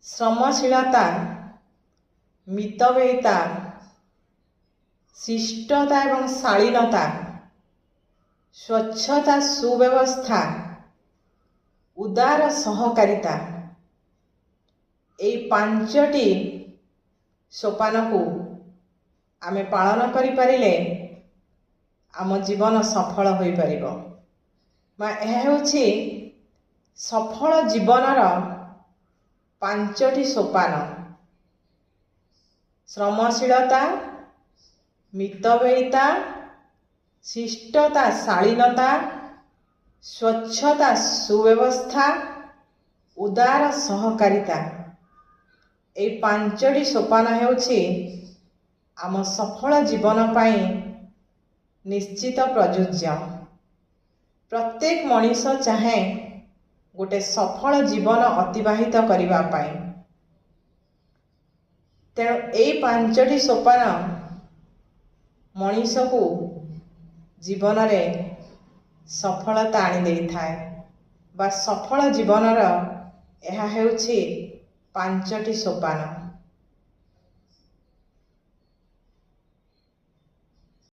ଶ୍ରମଶୀଳତା, ମିତବ୍ୟୟିତା, ଶିଷ୍ଟତା ଏବଂ ଶାଳୀନତା, ସ୍ୱଚ୍ଛତା, ସୁବ୍ୟବସ୍ଥା, ଉଦାର ସହକାରିତା, ଏହି ପାଞ୍ଚଟି ସୋପାନକୁ ଆମେ ପାଳନ କରିପାରିଲେ ଆମ ଜୀବନ ସଫଳ ହୋଇପାରିବ। ଏହା ହେଉଛି ସଫଳ ଜୀବନର ପାଞ୍ଚଟି ସୋପାନ। ଶ୍ରମଶୀଳତା, ମିତବ୍ୟୟିତା, ଶିଷ୍ଟତା, ଶାଳୀନତା, ସ୍ୱଚ୍ଛତା, ସୁବ୍ୟବସ୍ଥା, ଉଦାର ସହକାରିତା, ଏହି ପାଞ୍ଚଟି ସୋପାନ ହେଉଛି ଆମ ସଫଳ ଜୀବନ ପାଇଁ ନିଶ୍ଚିତ ପ୍ରଯୁଜ୍ୟ। ପ୍ରତ୍ୟେକ ମଣିଷ ଚାହେଁ ଗୋଟେ ସଫଳ ଜୀବନ ଅତିବାହିତ କରିବା ପାଇଁ। ତେଣୁ ଏହି ପାଞ୍ଚଟି ସୋପାନ ମଣିଷକୁ ଜୀବନରେ ସଫଳତା ଆଣି ଦେଇଥାଏ ବା ସଫଳ ଜୀବନର ଏହା ହେଉଛି ପାଞ୍ଚଟି ସୋପାନ।